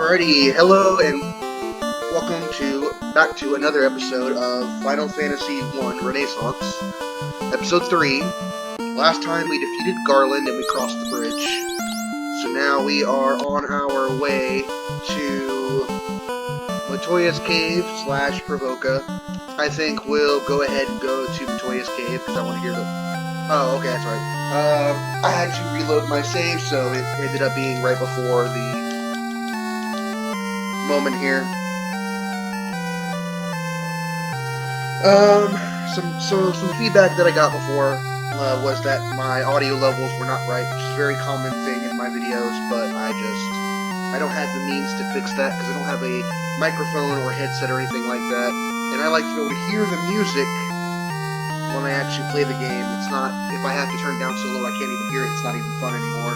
Alrighty, hello and welcome back to another episode of Final Fantasy I Renaissance, Episode 3. Last time we defeated Garland and we crossed the bridge. So now we are on our way to Matoya's Cave / Pravoka. I think we'll go ahead and go to Matoya's Cave because I want to hear the... Oh, okay, that's right. I had to reload my save, so it ended up being right before the moment here. Some feedback that I got before was that my audio levels were not right, which is a very common thing in my videos, but I don't have the means to fix that because I don't have a microphone or headset or anything like that, and I like to be able to hear the music when I actually play the game. It's not, if I have to turn down so low I can't even hear it, it's not even fun anymore.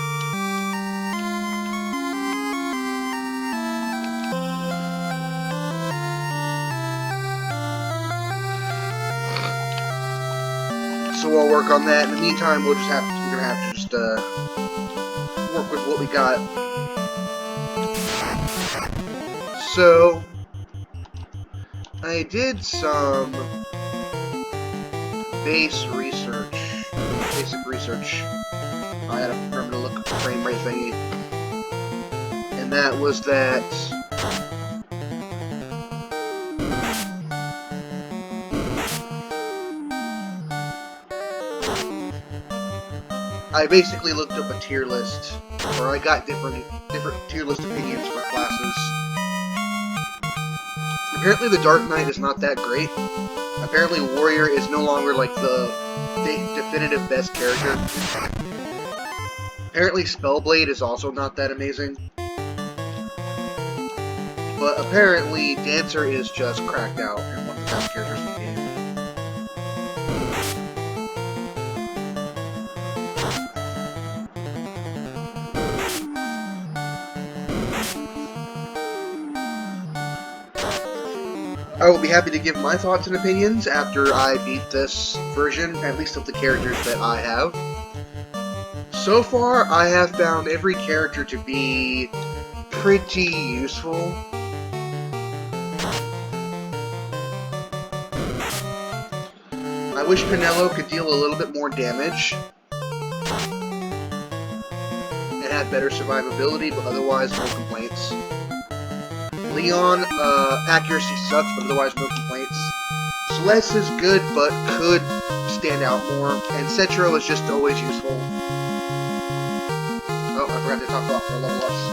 So we'll work on that. In the meantime, we're gonna have to just work with what we got. So I did some basic research. I had a permanent look at the frame rate thingy, and that was that I basically looked up a tier list, or I got different tier list opinions for classes. Apparently the Dark Knight is not that great. Apparently Warrior is no longer like the definitive best character. Apparently Spellblade is also not that amazing. But apparently Dancer is just cracked out and one of the best characters in the game. I will be happy to give my thoughts and opinions after I beat this version, at least of the characters that I have. So far, I have found every character to be pretty useful. I wish Penelo could deal a little bit more damage and have better survivability, but otherwise no complaints. Leon, accuracy sucks, but otherwise no complaints. Celeste is good, but could stand out more. And Cetro is just always useful. Oh, I forgot to talk about our level ups.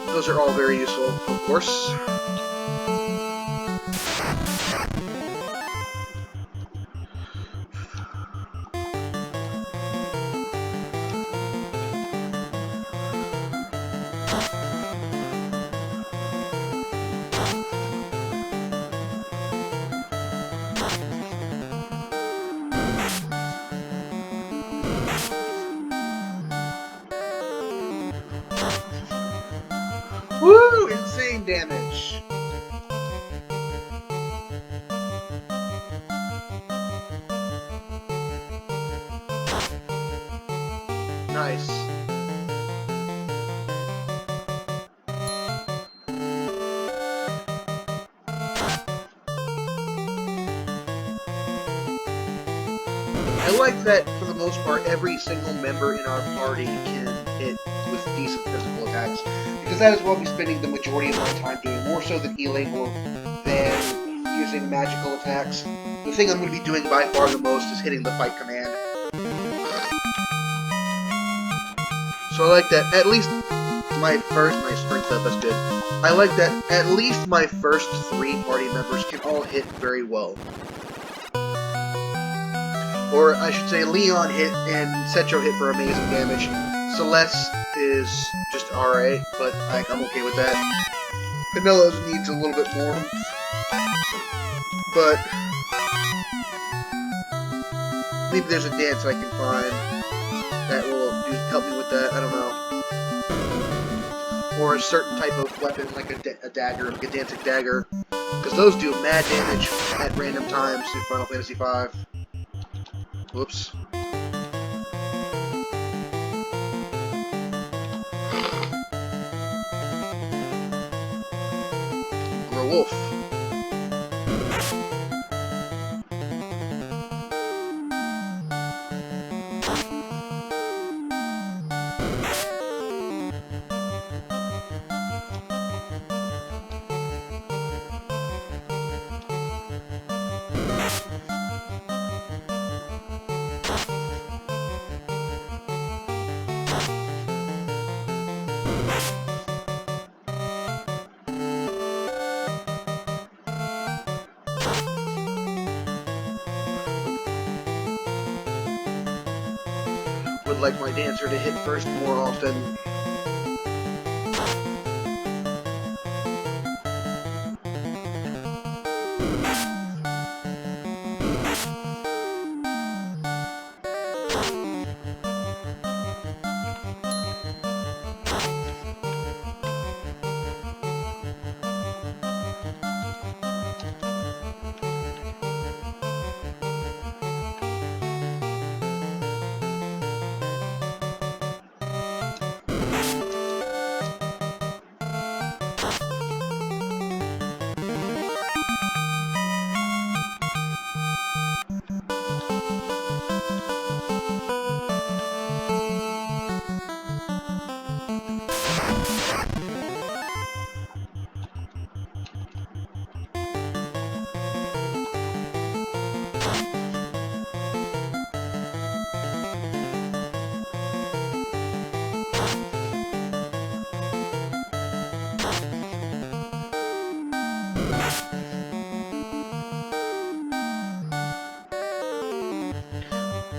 Those are all very useful, of course. Woo! Insane damage! Nice. I like that, for the most part, every single member in our party can hit with decent physical attacks, because that is what I'll be spending the majority of my time doing, more so than healing or than using magical attacks. The thing I'm going to be doing by far the most is hitting the fight command. So I like that at least my strength up, that's good. I like that at least my first 3 party members can all hit very well. Or I should say Leon hit and Cetro hit for amazing damage. Celeste is just alright, but I'm okay with that. Penelo's needs a little bit more. But maybe there's a dance I can find that will help me with that, I don't know. Or a certain type of weapon, like a dagger, like a dancing dagger. Because those do mad damage at random times in Final Fantasy V. Whoops. I'm a wolf. Would like my dancer to hit first more often.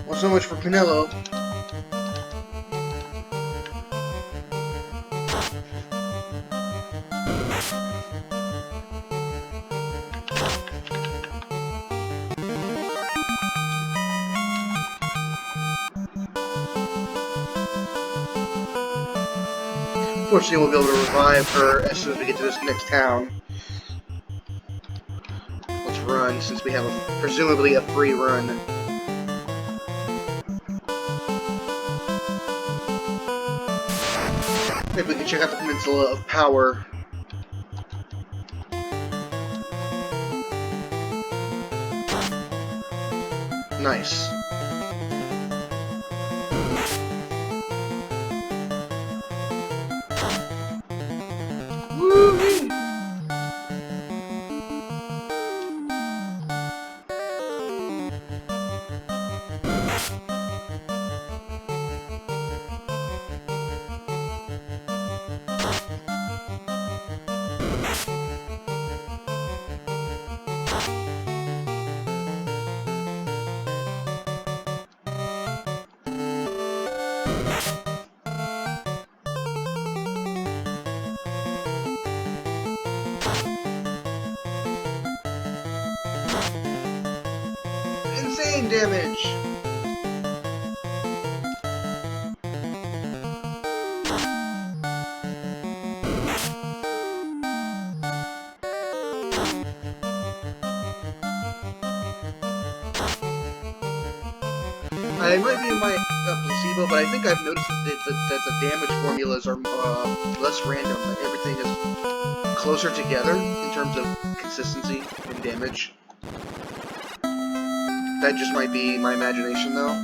Well, so much for Penelo. Fortunately, we'll be able to revive her as soon as we get to this next town. Let's run, since we have presumably a free run. Maybe we can check out the Peninsula of Power. Nice. Woo-wee! Insane damage! I might be in my placebo, but I think I've noticed that the damage formulas are less random. That everything is closer together in terms of consistency and damage. That just might be my imagination, though.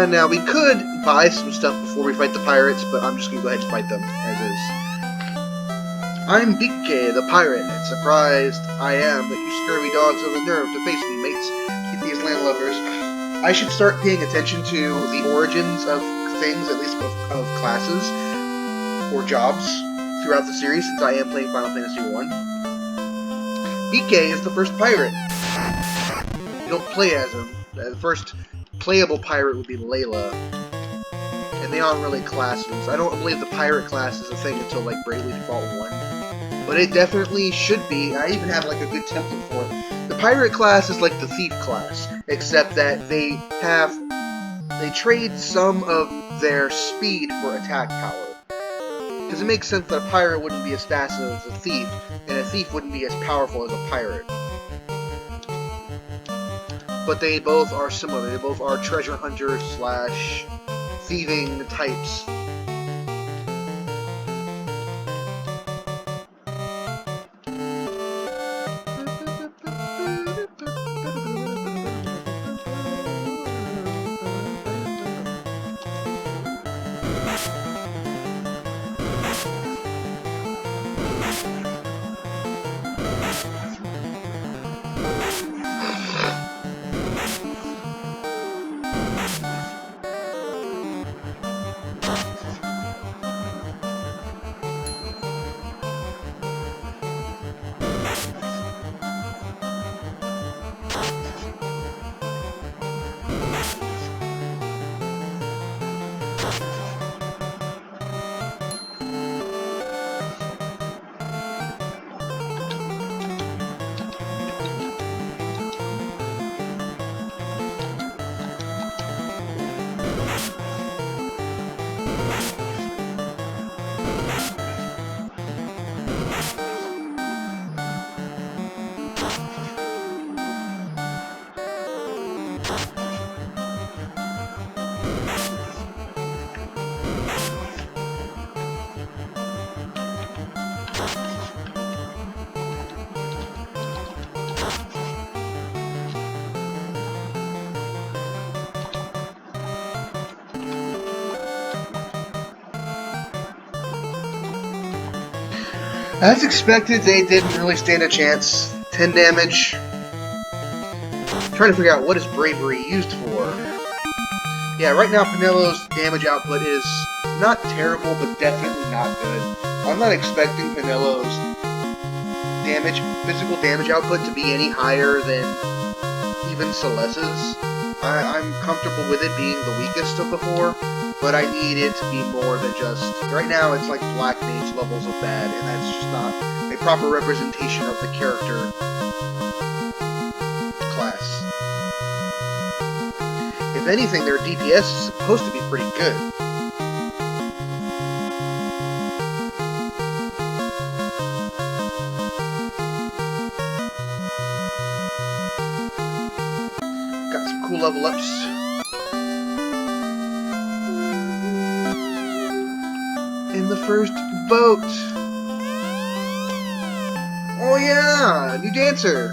Now, we could buy some stuff before we fight the pirates, but I'm just going to go ahead and fight them, as is. I'm Bikke, the pirate, and surprised I am that you scurvy dogs have the nerve to face me, mates. Get these landlubbers. I should start paying attention to the origins of things, at least of classes, or jobs, throughout the series, since I am playing Final Fantasy I. Bikke is the first pirate. You don't play as him. The first playable pirate would be Layla, and they aren't really classes. I don't believe the pirate class is a thing until, like, Bravely Default 1. but it definitely should be. I even have like a good template for it. The pirate class is like the thief class, except that they trade some of their speed for attack power. Because it makes sense that a pirate wouldn't be as fast as a thief, and a thief wouldn't be as powerful as a pirate. But they both are similar. They both are treasure hunters / thieving types. As expected, they didn't really stand a chance. 10 damage. I'm trying to figure out what is bravery used for. Yeah, right now Penello's damage output is not terrible, but definitely not good. I'm not expecting Penello's physical damage output to be any higher than even Celeste's. I'm comfortable with it being the weakest of the four, but I need it to be more than just... Right now it's like Black Mage levels of bad, and that's just not a proper representation of the character class. If anything, their DPS is supposed to be pretty good. Got some cool level ups. In the first boat. Oh yeah, new dancer.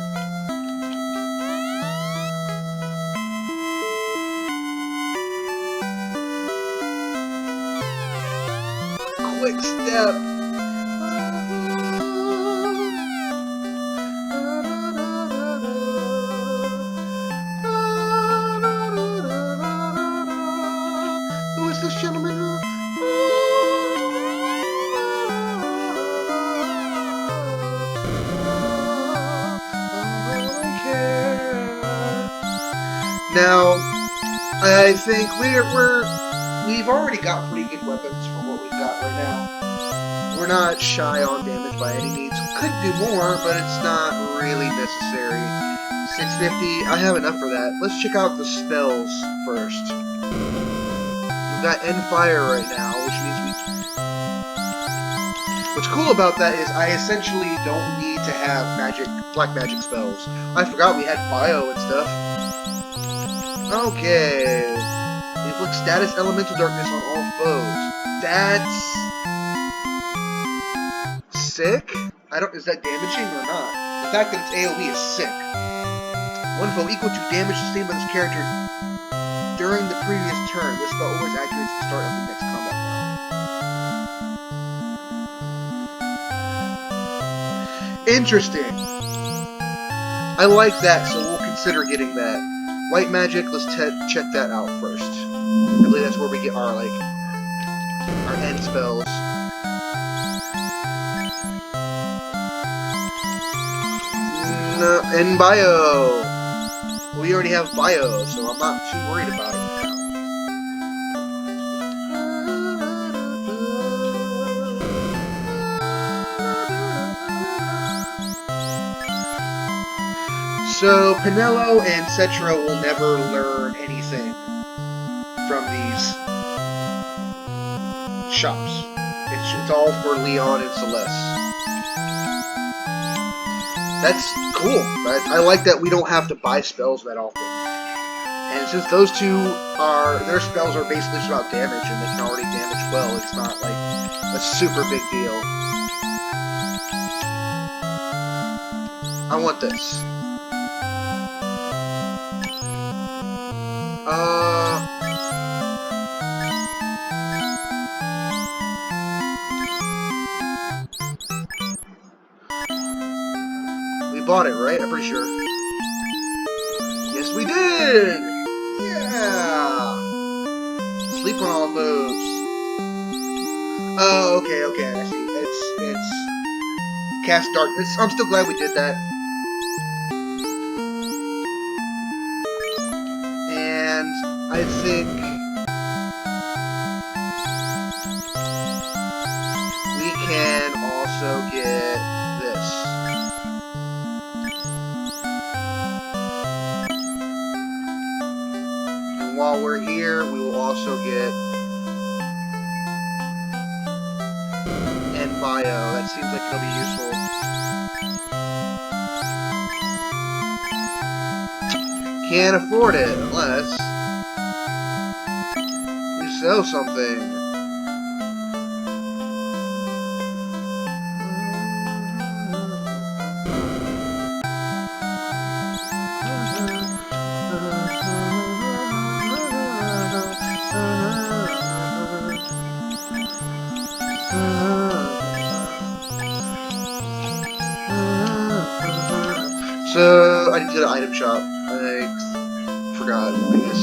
Quick step. Who is this gentleman? Now, I think we've already got pretty good weapons for what we've got right now. We're not shy on damage by any means. Could do more, but it's not really necessary. 650, I have enough for that. Let's check out the spells first. We've got End Fire right now, which means what's cool about that is I essentially don't need to have black magic spells. I forgot we had bio and stuff. Okay. Inflict status elemental darkness on all foes. That's sick? Is that damaging or not? The fact that it's AoE is sick. One foe equal to damage sustained by this character during the previous turn. This spell always activates at the start of the next combat round. Interesting. I like that, so we'll consider getting that. White magic, let's check that out first. I believe that's where we get our end spells. No, and bio. We already have bio, so I'm not too worried about it now. So Penelo and Cetra will never learn anything from these shops. It's all for Leon and Celeste. That's cool. I like that we don't have to buy spells that often. And since those two their spells are basically just about damage and they can already damage well, it's not like a super big deal. I want this. We bought it, right? I'm pretty sure. Yes, we did! Yeah! Sleep on all moves. Oh, okay, I see. It's cast darkness. I'm still glad we did that. And I think we can also get this. And while we're here, we will also get Bio. That seems like it'll be useful. Can't afford it unless we sell something. So, I need to go to item shop. I forgot, I guess.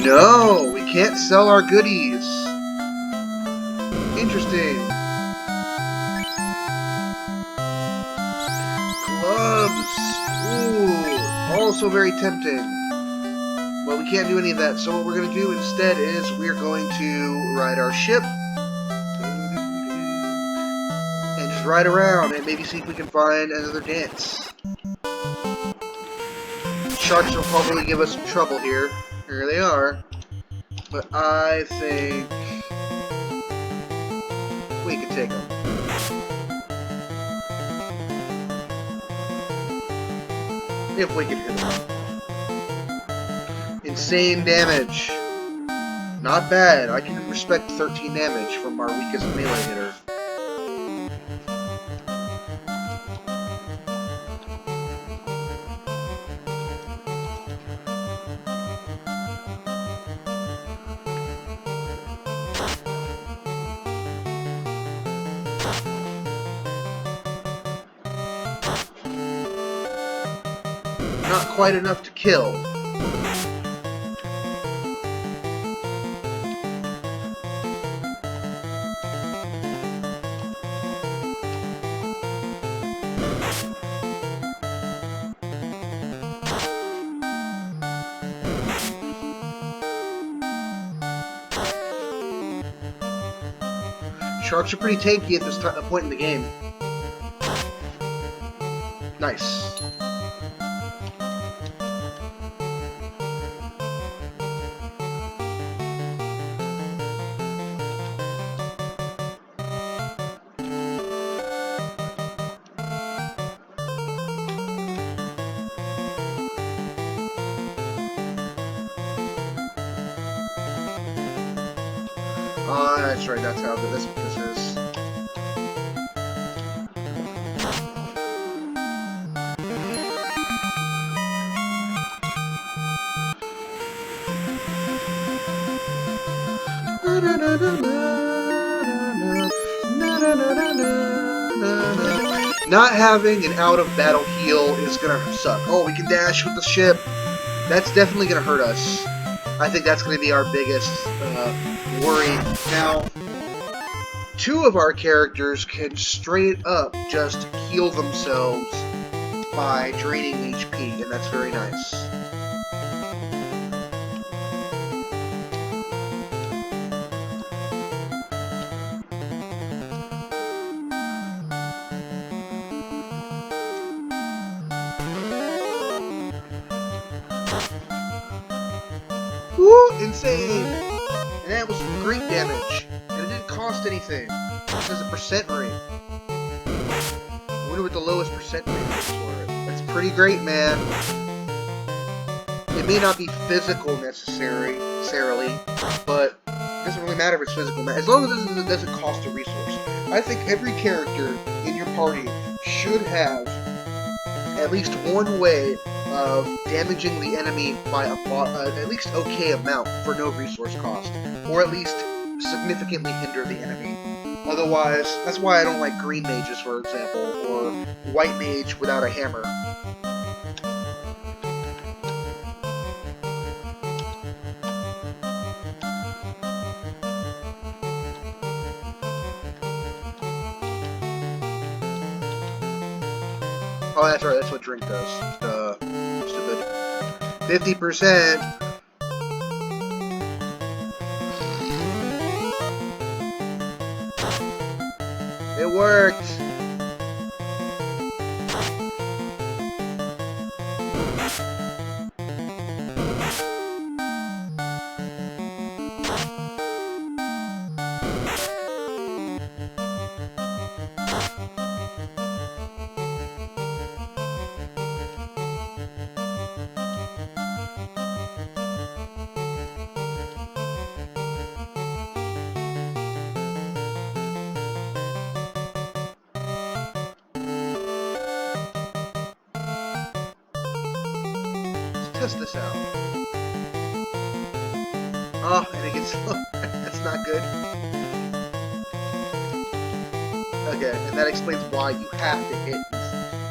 No, we can't sell our goodies. Interesting. Clubs. Ooh. Also very tempting. But we can't do any of that, so what we're going to do instead is we're going to ride our ship and just ride around and maybe see if we can find another dance. Sharks will probably give us some trouble here. Here they are. But I think we can take them. If we can hit them. Insane damage. Not bad. I can respect 13 damage from our weakest melee hitter. Not quite enough to kill. Sharks are pretty tanky at this point in the game. Nice. That's right, that's how this is. Not having an out-of-battle heal is gonna suck. Oh, we can dash with the ship. That's definitely gonna hurt us. I think that's gonna be our biggest worry. Now, two of our characters can straight up just heal themselves by draining HP, and that's very nice. insane! And that was great damage. And it didn't cost anything. It says a percent rate. I wonder what the lowest percent rate is for it. That's pretty great, man. It may not be physical necessarily, but it doesn't really matter if it's physical. As long as it doesn't cost a resource. I think every character in your party should have at least one way of damaging the enemy by at least okay amount for no resource cost, or at least significantly hinder the enemy. Otherwise, that's why I don't like green mages, for example, or white mage without a hammer. Oh, that's right, that's what drink does. Stupid. 50%! It worked! Test this out. Oh, and it gets slow. That's not good. Okay, and that explains why you have to hit.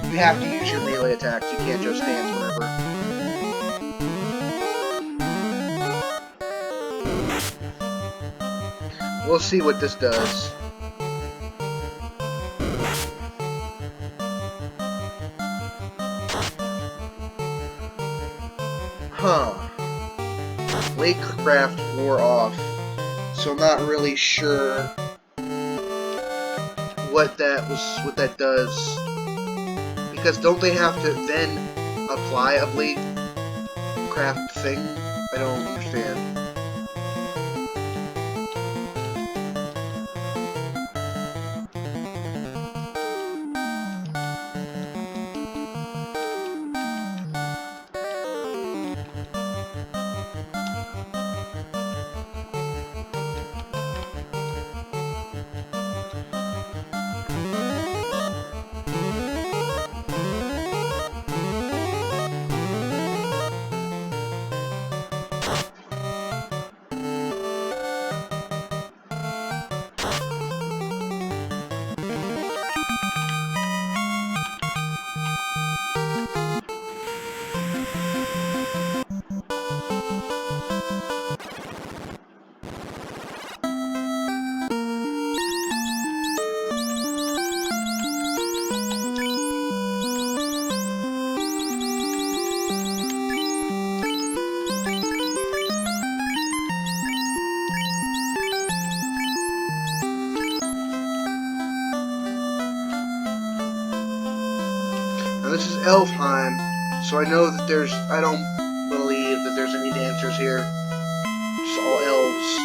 You have to use your melee attacks. You can't just dance whenever. We'll see what this does. Huh. Lakecraft wore off, so I'm not really sure what that does. Because don't they have to then apply a Lakecraft thing? I don't understand. This is Elfheim, so I know that I don't believe that there's any dancers here. Just all elves.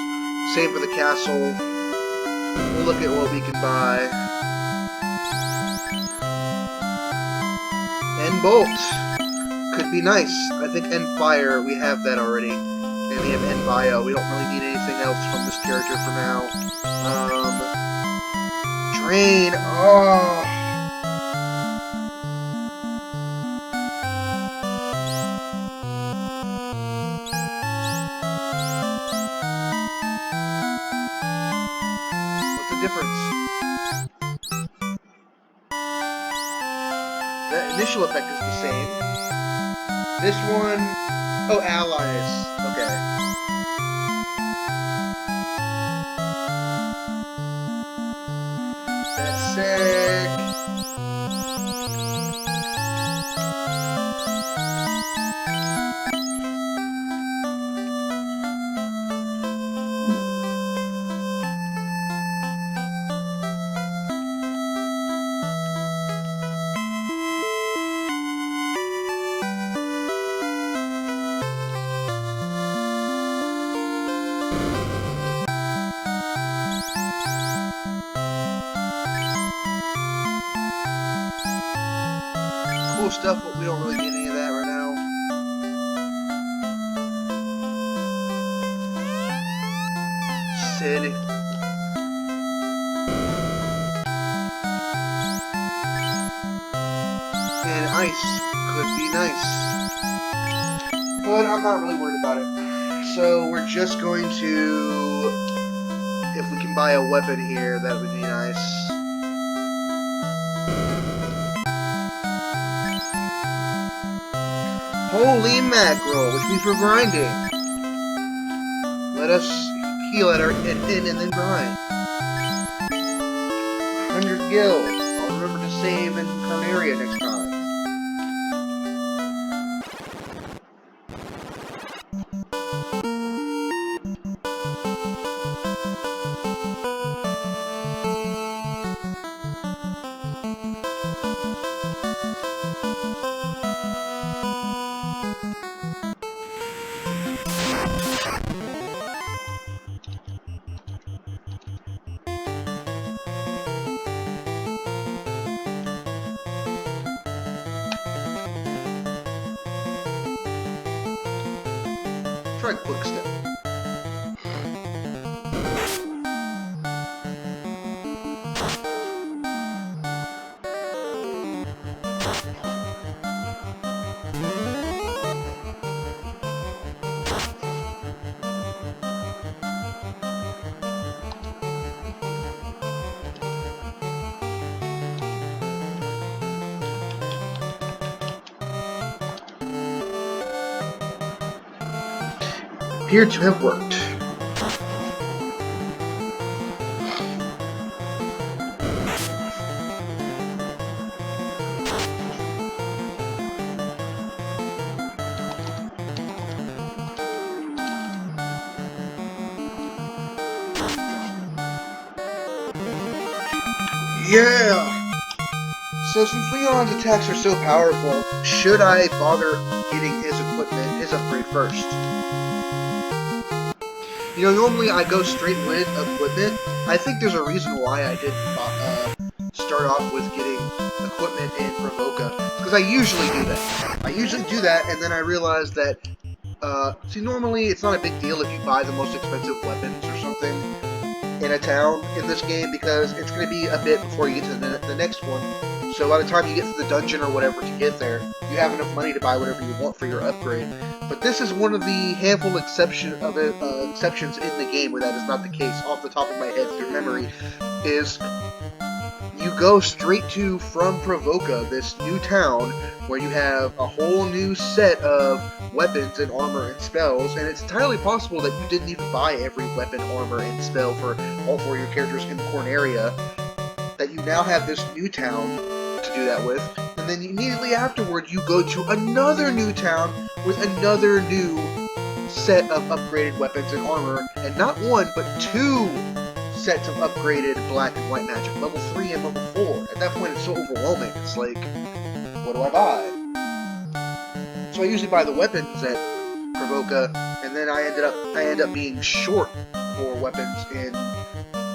Same for the castle. We'll look at what we can buy. End Bolt. Could be nice. I think End Fire, we have that already. And we have End Bio. We don't really need anything else from this character for now. Drain. Oh. Difference. The initial effect is the same. This one, oh, allies. Okay. That's sick. stuff, but we don't really need any of that right now. Sid. And ice could be nice. But I'm not really worried about it. So we're just going to... If we can buy a weapon here, that would be nice. Holy mackerel, which means we're grinding. Let us heal at our in and then grind. 100 gil. I'll remember to save in Carnaria next time. Try quick step. Appear to have worked. Yeah! So since Leon's attacks are so powerful, should I bother getting his equipment, his upgrade first? You know, normally I go straight with equipment. I think there's a reason why I didn't start off with getting equipment in Pravoka. Because I usually do that. I usually do that, and then I realized that, see, normally it's not a big deal if you buy the most expensive weapons or something in a town in this game, because it's going to be a bit before you get to the next one. So by the time you get to the dungeon or whatever to get there, you have enough money to buy whatever you want for your upgrade. But this is one of the handful exceptions in the game where that is not the case. Off the top of my head, through memory, is you go straight to from Pravoka, this new town, where you have a whole new set of weapons and armor and spells, and it's entirely possible that you didn't even buy every weapon, armor, and spell for all four of your characters in Corneria, that you now have this new town to do that with, and then immediately afterward you go to another new town with another new set of upgraded weapons and armor, and not one, but two sets of upgraded black and white magic, level 3 and level 4. At that point it's so overwhelming, it's like, what do I buy? So I usually buy the weapons at Pravoka, and then I end up being short for weapons in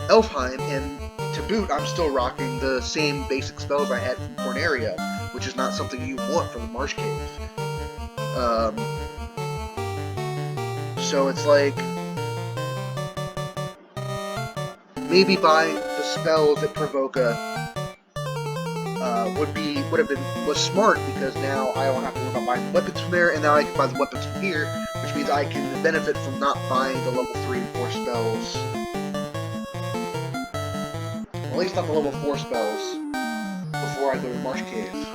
Elfheim, and to boot, I'm still rocking the same basic spells I had from Corneria, which is not something you want from the Marsh Cave. So it's like, maybe buying the spells at Pravoka was smart, because now I don't have to worry about buying the weapons from there, and now I can buy the weapons from here, which means I can benefit from not buying the level 3 and 4 spells. Well, at least not the level 4 spells before I go to Marsh Cave.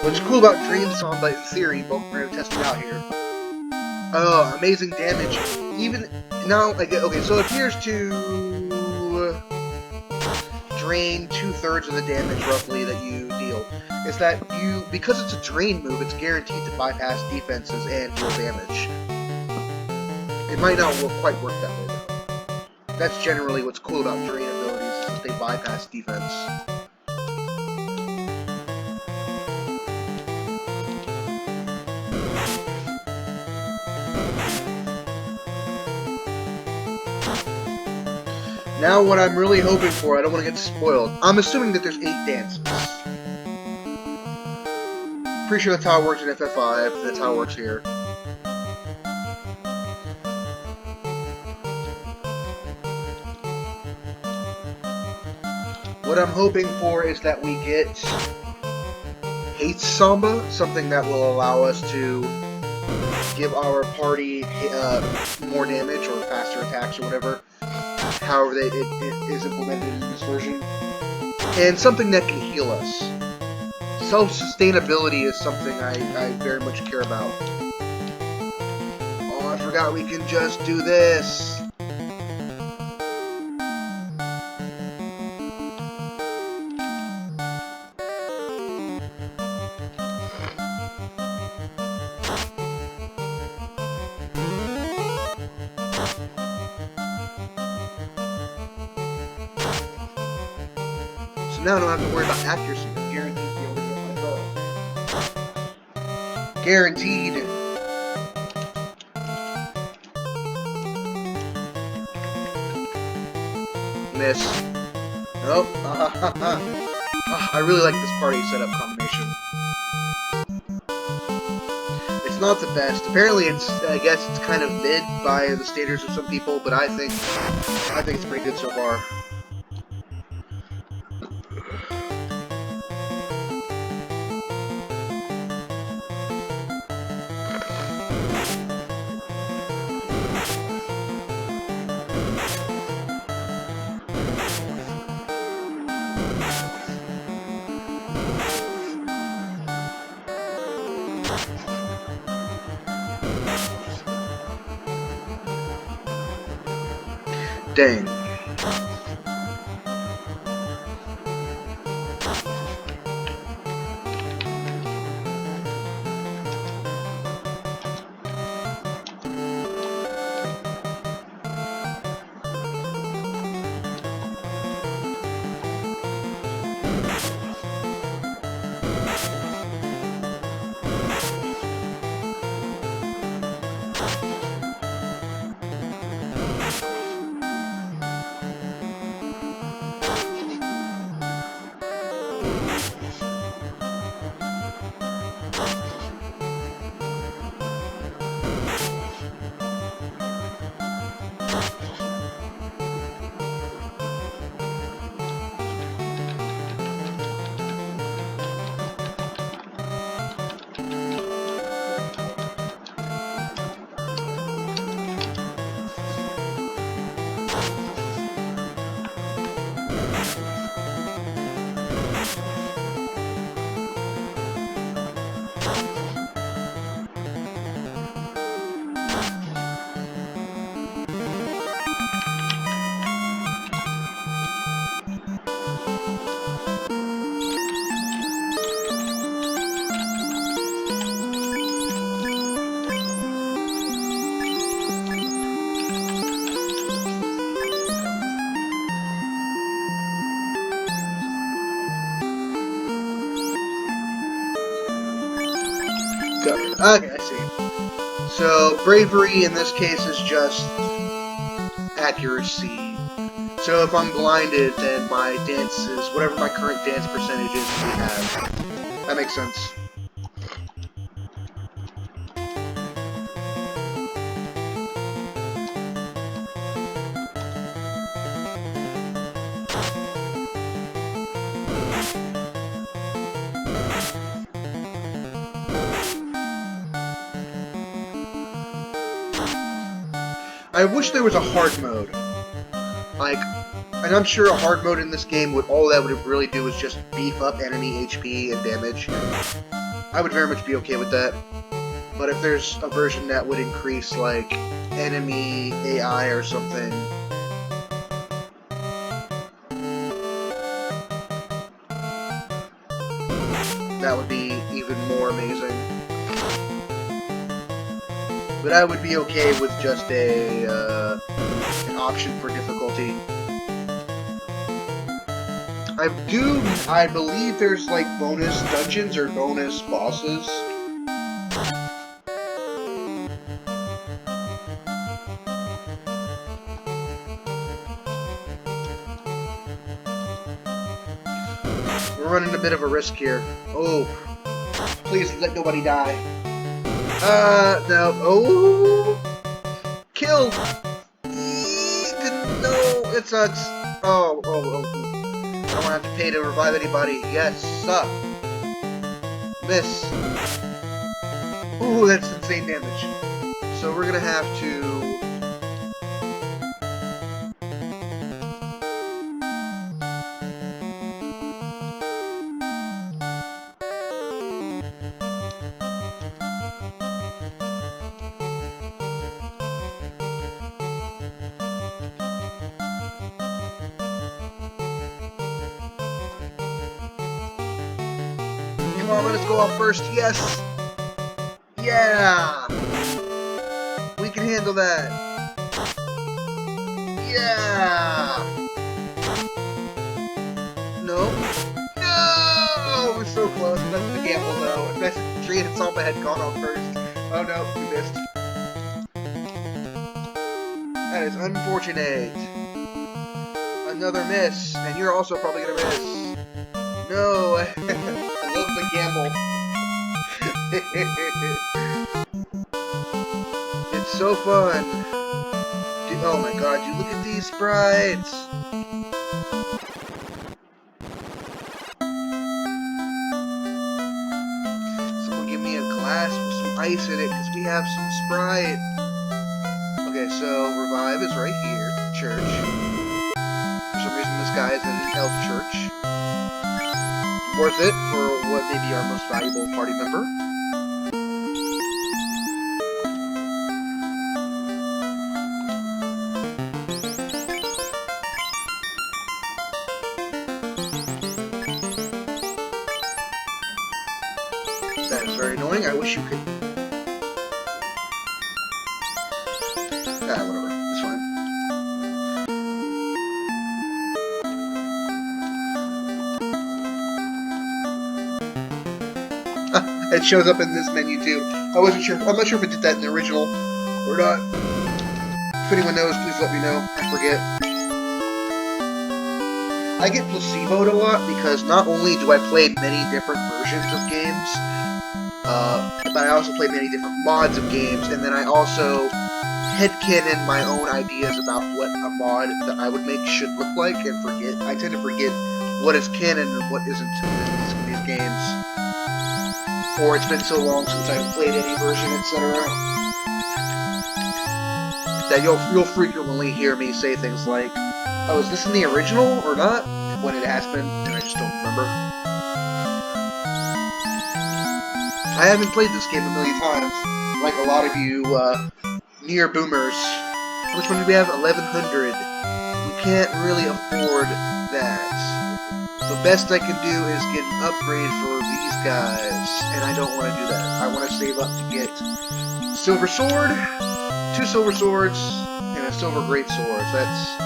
What's cool about Drain Samba in theory, but we're gonna test it out here. Oh, amazing damage. Even now, like, okay, so it appears to drain 2/3 of the damage roughly that you deal. Is that you, because it's a drain move, it's guaranteed to bypass defenses and deal damage. It might not quite work that way though. That's generally what's cool about drain abilities, is that they bypass defense. Now what I'm really hoping for, I don't want to get spoiled. I'm assuming that there's 8 dances. Pretty sure that's how it works in FF5, that's how it works here. What I'm hoping for is that we get Haste Samba, something that will allow us to give our party more damage or faster attacks or whatever. However it is implemented in this version. And something that can heal us. Self-sustainability is something I very much care about. Oh, I forgot we can just do this. Now I don't have to worry about accuracy. I'm guaranteed to be able to hit my bow. Guaranteed. Miss. Nope. I really like this party setup combination. It's not the best. Apparently it's, I guess it's kind of mid by the standards of some people, but I think it's pretty good so far. Dang. Okay, I see. So, bravery in this case is just accuracy. So if I'm blinded, then my dance is whatever my current dance percentage is we have. That makes sense. I wish there was a hard mode. Like, and I'm sure a hard mode in this game would all that would really do is just beef up enemy HP and damage. I would very much be okay with that. But if there's a version that would increase, like, enemy AI or something, that would be even more amazing. But I would be okay with just an option for difficulty. I believe there's like bonus dungeons or bonus bosses. We're running a bit of a risk here. Oh, please let nobody die. No. Oh, killed. Didn't know. It sucks. Oh. I don't have to pay to revive anybody. Yes, suck. Miss. Ooh, that's insane damage. So we're gonna have to... Come on, let us go off first. Yes! Yeah! We can handle that. Yeah! No? No! We're so close. That's the gamble, though. If that tree and Salpa had gone off first. Oh no, we missed. That is unfortunate. Another miss. And you're also probably gonna miss. No! I love the gamble. It's so fun. Oh my god, you look at these sprites. Someone give me a glass with some ice in it, because we have some Sprite. Okay, so Revive is right here. Church. For some reason this guy is in an elf church. Worth it for what may be our most valuable party member. That is very annoying. I wish you could... whatever. It's fine. It shows up in this menu too. I wasn't sure. I'm not sure if it did that in the original or not. If anyone knows, please let me know. I forget. I get placeboed a lot because not only do I play many different versions of games, but I also play many different mods of games, and then I also headcanon my own ideas about what a mod that I would make should look like, and forget. I tend to forget what is canon and what isn't in these games. Or it's been so long since I've played any version, etc. that you'll frequently hear me say things like, "Oh, is this in the original or not?" when it has been, and I just don't remember. I haven't played this game a million times, like a lot of you near boomers. How much money do we have? 1,100. We can't really afford that. The best I can do is get an upgrade for these guys, and I don't want to do that. I want to save up to get silver sword, 2 silver swords, and a silver great sword. So that's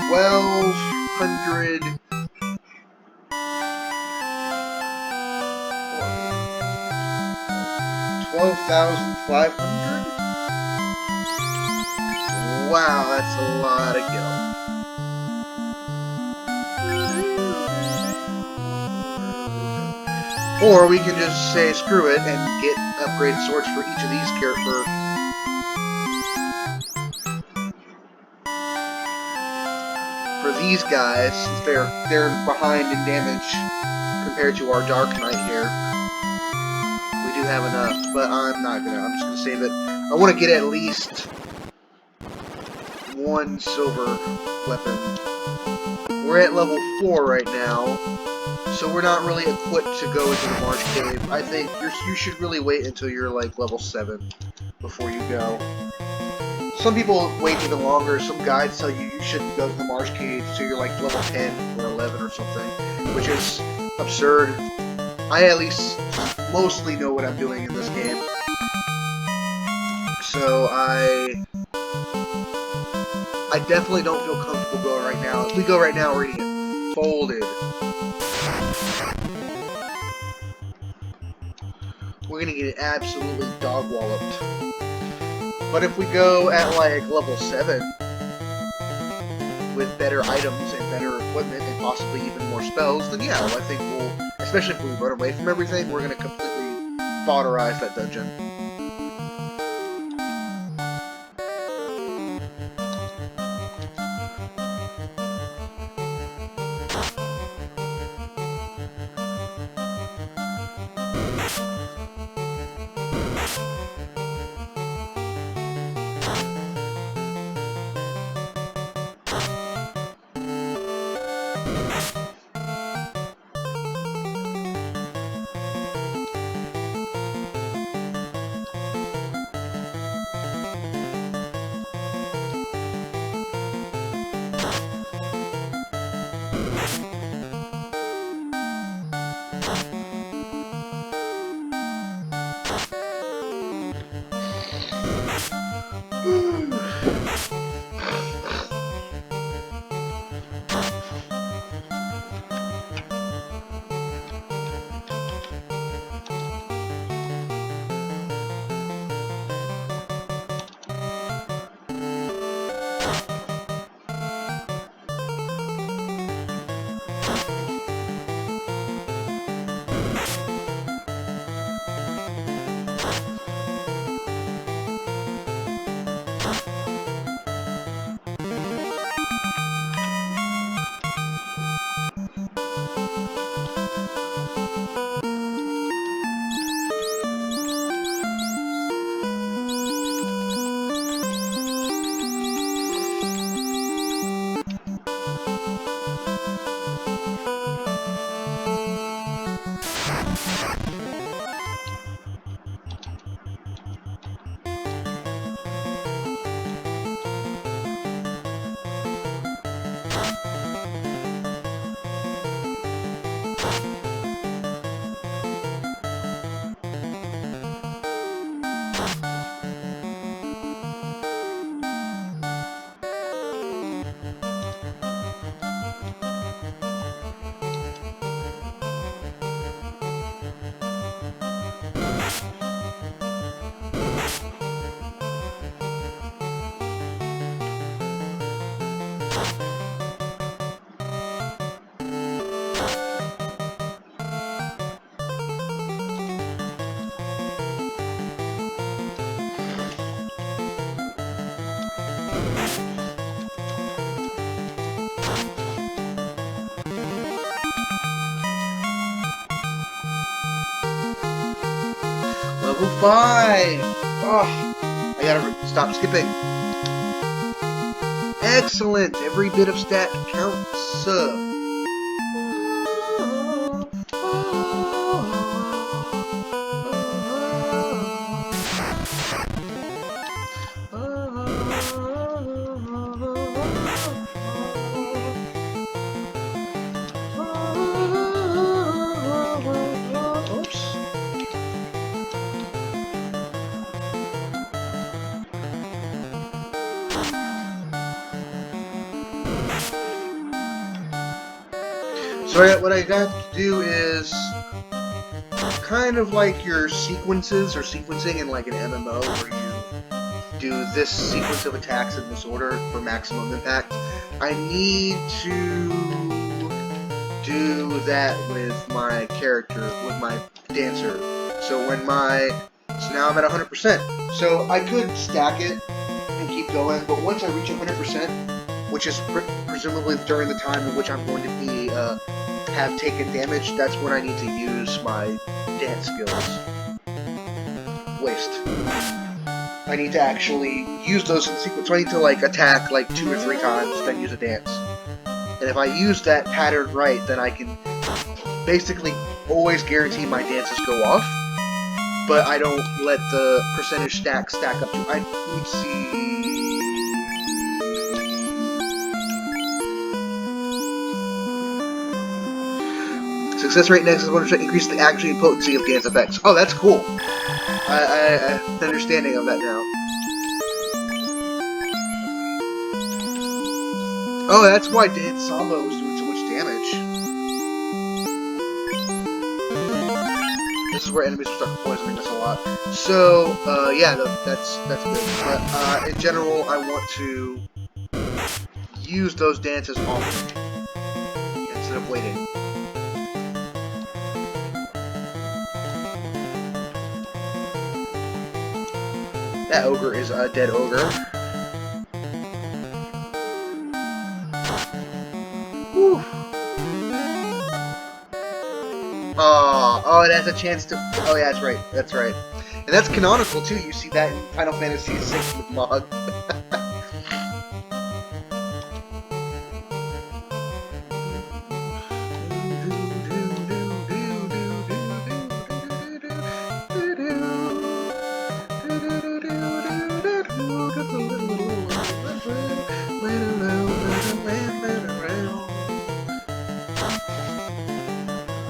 1,200. 12,500? Wow, that's a lot of gil. Or we can just say screw it and get upgraded swords for each of these characters. For these guys, since they're behind in damage compared to our Dark Knight here. We do have enough, but I'm just gonna save it. I want to get at least 1 silver weapon. We're at level 4 right now. So we're not really equipped to go into the Marsh Cave. I think you should really wait until you're like level 7 before you go. Some people wait even longer. Some guides tell you shouldn't go to the Marsh Cave until you're like level 10 or 11 or something, which is absurd. I at least mostly know what I'm doing in this game. So I definitely don't feel comfortable going right now. If we go right now, we're gonna get folded. We're gonna get absolutely dog walloped. But if we go at like level 7 with better items and better equipment and possibly even more spells, then yeah, I think we'll, especially if we run away from everything, we're gonna completely foderize that dungeon. Level 5! Oh, I gotta stop skipping. Excellent! Every bit of stat counts. So what I got to do is kind of like your sequences or sequencing in like an MMO where you do this sequence of attacks in this order for maximum impact. I need to do that with my character, with my dancer. So now I'm at 100%. So I could stack it and keep going, but once I reach 100%, which is presumably during the time in which I'm going to be have taken damage, that's when I need to use my dance skills. Waste. I need to actually use those in sequence. So I need to like attack like 2 or 3 times, then use a dance. And if I use that pattern right, then I can basically always guarantee my dances go off, but I don't let the percentage stack up to. Let me see. Success rate next is 1% increase the accuracy and potency of dance effects. Oh, that's cool. I have an understanding of that now. Oh, that's why Dance Samba was doing so much damage. This is where enemies will start poisoning us a lot. So, yeah, that's good. But, in general, I want to use those dances often instead of waiting. That ogre is a dead ogre. Whew. Oh, it has a chance to. Oh, yeah, that's right. That's right. And that's canonical too. You see that in Final Fantasy VI with Mog.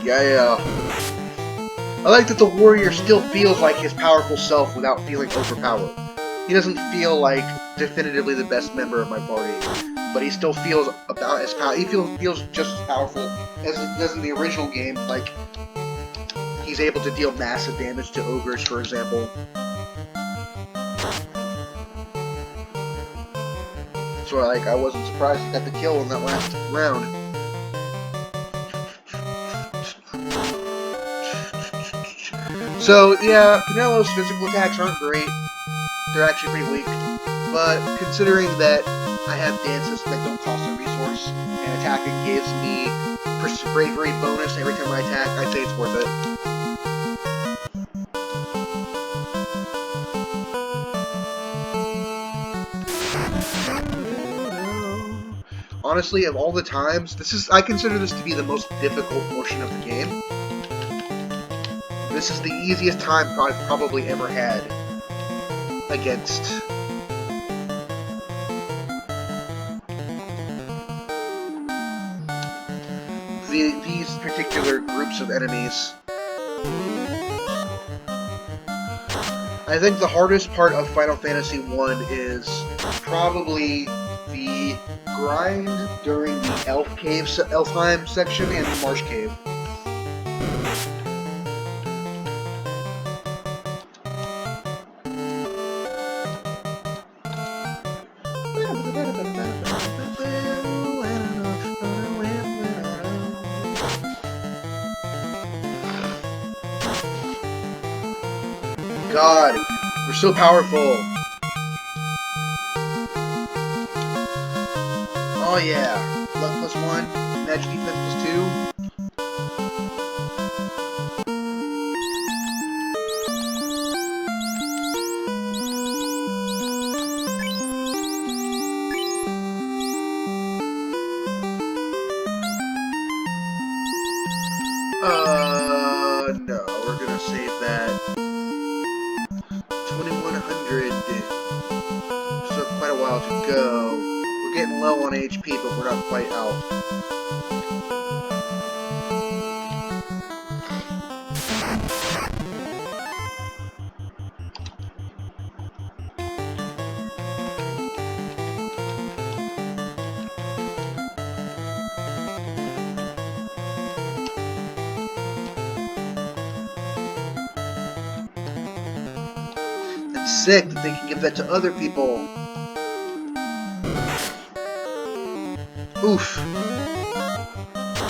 Yeah. I like that the warrior still feels like his powerful self without feeling overpowered. He doesn't feel like definitively the best member of my party, but he still feels about as powerful. He feels just as powerful as he does in the original game. Like he's able to deal massive damage to ogres, for example. So I wasn't surprised he got the kill in that last round. So, yeah, Penello's physical attacks aren't great. They're actually pretty weak. But considering that I have dances that don't cost a resource, and attacking gives me bravery bonus every time I attack, I'd say it's worth it. Honestly, of all the times, I consider this to be the most difficult portion of the game. This is the easiest time I've probably ever had against these particular groups of enemies. I think the hardest part of Final Fantasy I is probably the grind during the Elfheim section and the Marsh Cave. God, we're so powerful. Oh yeah, luck +1, magic defense +2. No, we're gonna save that. 2100. So quite a while to go. We're getting low on HP, but we're not quite out. Sick that they can give that to other people. Oof.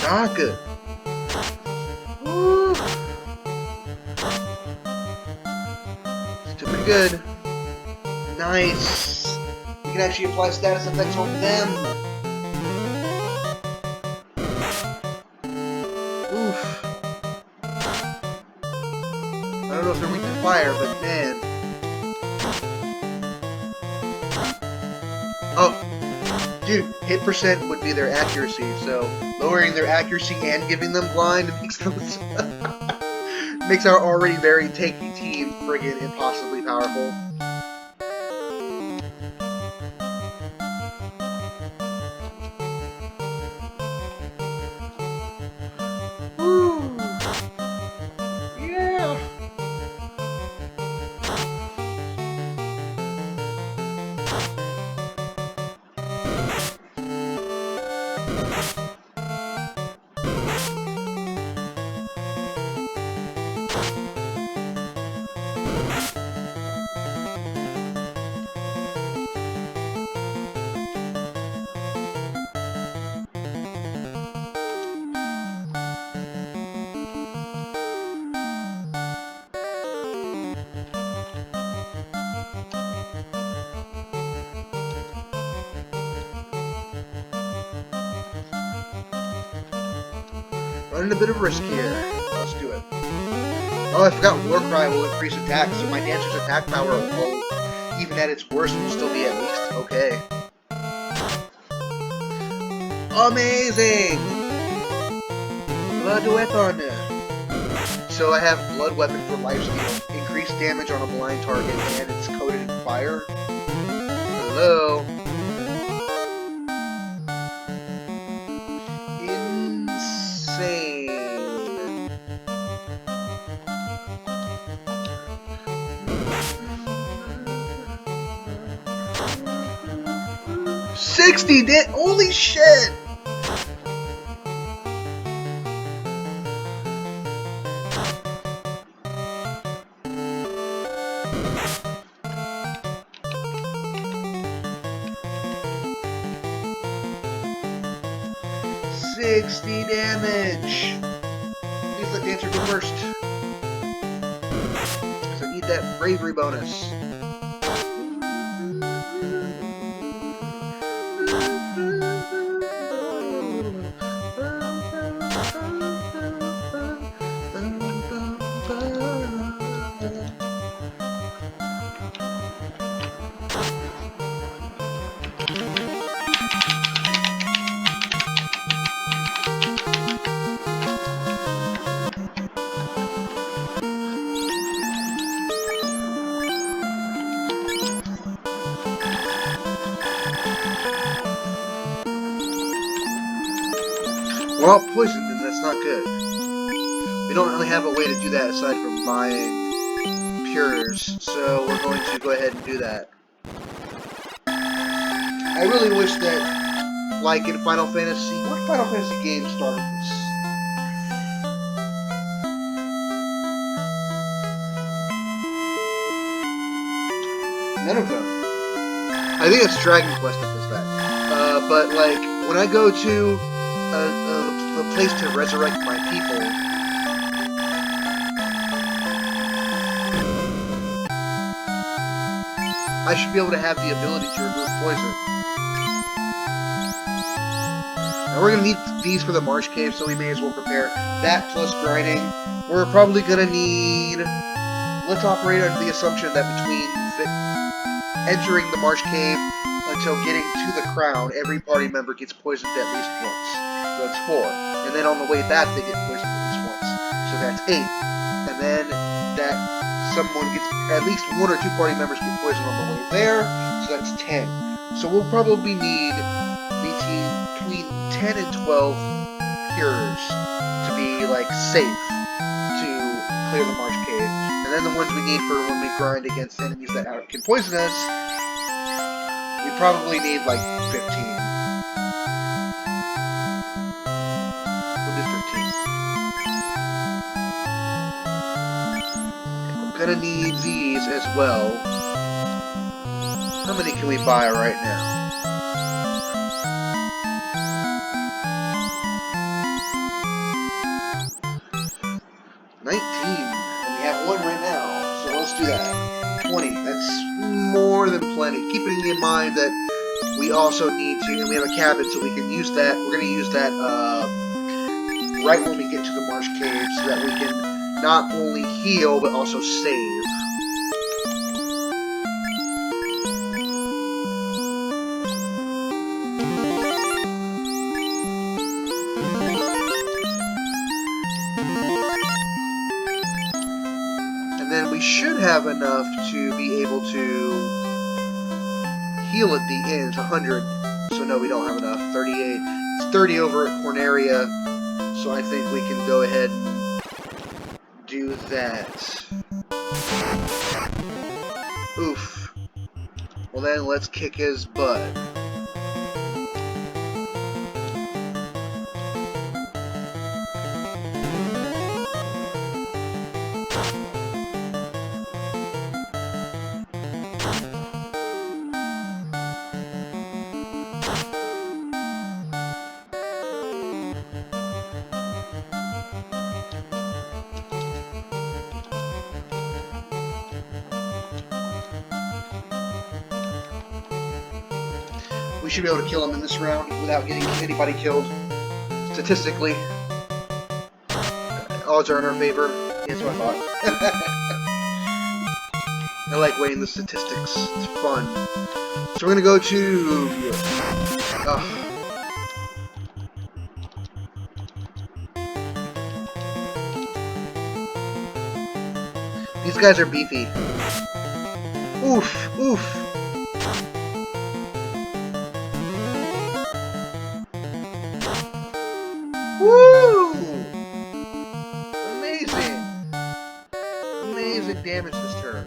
Not good. Oof. Still pretty good. Nice. You can actually apply status effects on them. Oof. I don't know if they're weak to fire, but man. Oh. Dude, hit percent would be their accuracy, so lowering their accuracy and giving them blind makes them makes our already very tanky team friggin' impossibly powerful. Woo! Yeah! Running a bit of risk here. Let's do it. Oh, I forgot Warcry will increase attack, so my Dancer's attack power will, even at its worst, will still be at least okay. Amazing! Blood Weapon! So I have Blood Weapon for lifesteal, increased damage on a blind target, and it's coated in fire. Hello? Insane. 60 did. Holy shit! $60 damage. Please let Dancer go first. Because I need that bravery bonus. We're all poisoned, and that's not good. We don't really have a way to do that aside from buying Pures, so we're going to go ahead and do that. I really wish that, like in Final Fantasy, what Final Fantasy game started this? None of them. I think it's Dragon Quest that does that. But like, when I go to a place to resurrect my people, I should be able to have the ability to remove poison. Now we're going to need these for the Marsh Cave, so we may as well prepare that plus grinding. We're probably going to need... Let's operate under the assumption that between entering the Marsh Cave until getting to the crown, every party member gets poisoned at least once. So that's 4. And then on the way back, they get poisoned at least once. So that's 8. And then that someone gets, at least 1 or 2 party members get poisoned on the way there. So that's 10. So we'll probably need between 10 and 12 cures to be, like, safe to clear the Marsh Cave. And then the ones we need for when we grind against enemies that can poison us, we probably need like 15. We'll do 15. I'm gonna need these as well. How many can we buy right now? One right now, so let's do that. 20, that's more than plenty. Keeping in mind that we also need to, and we have a cabin, so we can use that. We're going to use that right when we get to the Marsh Cave, so that we can not only heal, but also save. And then we should have enough to be able to heal at the end. It's 100. So no, we don't have enough. 38. It's 30 over at Corneria. So I think we can go ahead and do that. Oof. Well then, let's kick his butt. We should be able to kill him in this round without getting anybody killed. Statistically, odds are in our favor. That's what I thought. I like weighing the statistics. It's fun. So we're gonna go to. These guys are beefy. Oof, oof. Woo! Amazing! Amazing damage this turn.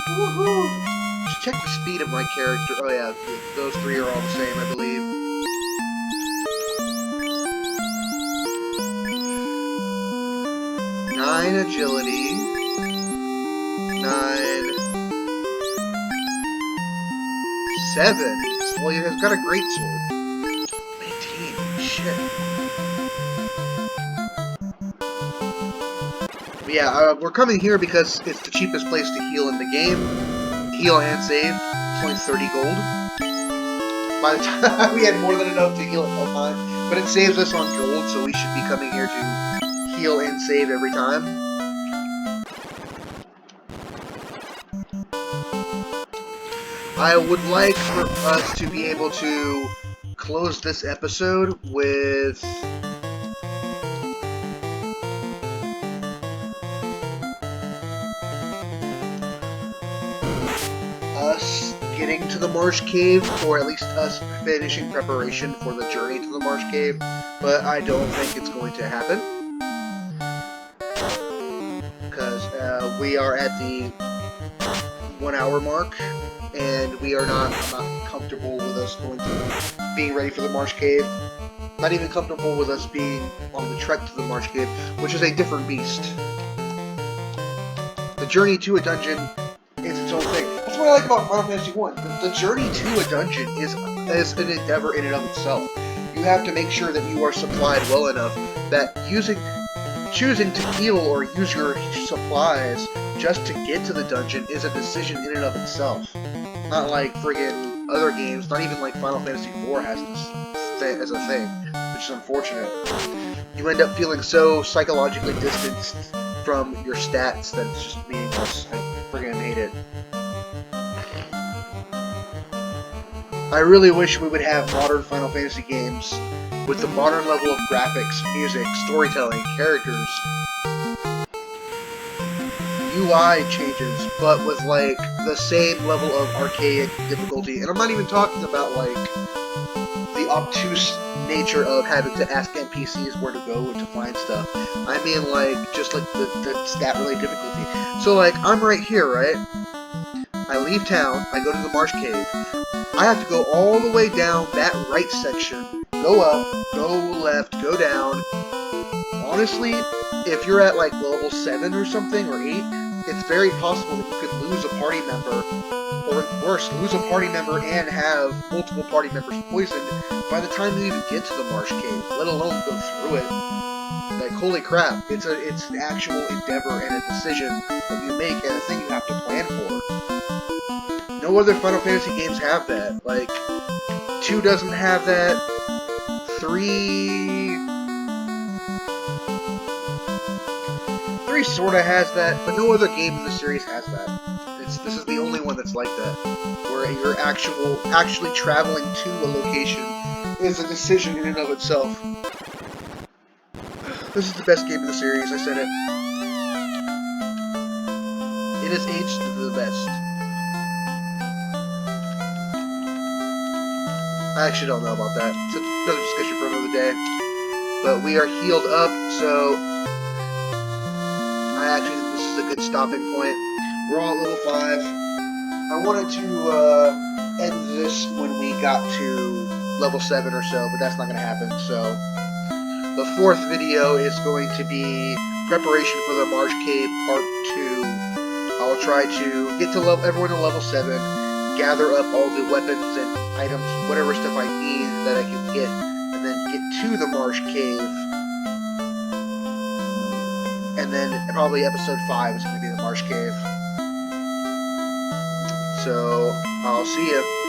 Woohoo! Just check the speed of my character. Oh yeah, those three are all the same, I believe. Nine agility, 9, 7. Well, he has got a great sword. 18. Shit. But yeah, we're coming here because it's the cheapest place to heal in the game. Heal and save. It's only 30 gold. By the time we had more than enough to heal at all time, but it saves us on gold, so we should be coming here to heal and save every time. I would like for us to be able to close this episode with us getting to the Marsh Cave, or at least us finishing preparation for the journey to the Marsh Cave, but I don't think it's going to happen. Because we are at the 1 hour mark, and we are not comfortable with us being ready for the Marsh Cave. Not even comfortable with us being on the trek to the Marsh Cave, which is a different beast. The journey to a dungeon is its own thing. That's what I like about Final Fantasy 1. The journey to a dungeon is an endeavor in and of itself. You have to make sure that you are supplied well enough that choosing to heal or use your supplies just to get to the dungeon is a decision in and of itself. Not like friggin' other games, not even like Final Fantasy 4 has this as a thing, which is unfortunate. You end up feeling so psychologically distanced from your stats that it's just meaningless. I friggin' hate it. I really wish we would have modern Final Fantasy games with the modern level of graphics, music, storytelling, characters, UI changes, but with like the same level of archaic difficulty. And I'm not even talking about like the obtuse nature of having to ask NPCs where to go and to find stuff. I mean like just like the stat-related difficulty. So like I'm right here, right? I leave town, I go to the Marsh Cave. I have to go all the way down that right section, go up, go left, go down. Honestly, if you're at like level 7 or something, or 8, it's very possible that you could lose a party member, or worse, lose a party member and have multiple party members poisoned by the time you even get to the Marsh Cave, let alone go through it. Like, holy crap, it's an actual endeavor and a decision that you make and a thing you have to plan for. No other Final Fantasy games have that. Like, 2 doesn't have that, 3 sorta has that, but no other game in the series has that. This is the only one that's like that, where you're actually traveling to a location is a decision in and of itself. This is the best game in the series, I said it. It has aged the best. I actually don't know about that. It's another discussion for another day. But we are healed up, so I actually think this is a good stopping point. We're all at level 5. I wanted to end this when we got to level 7 or so, but that's not going to happen. So the 4th video is going to be preparation for the Marsh Cave Part 2. I'll try to get to everyone to level 7, gather up all the weapons and items, whatever stuff I need that I can get, and then get to the Marsh Cave. And then probably episode 5 is going to be the Marsh Cave. So, I'll see ya.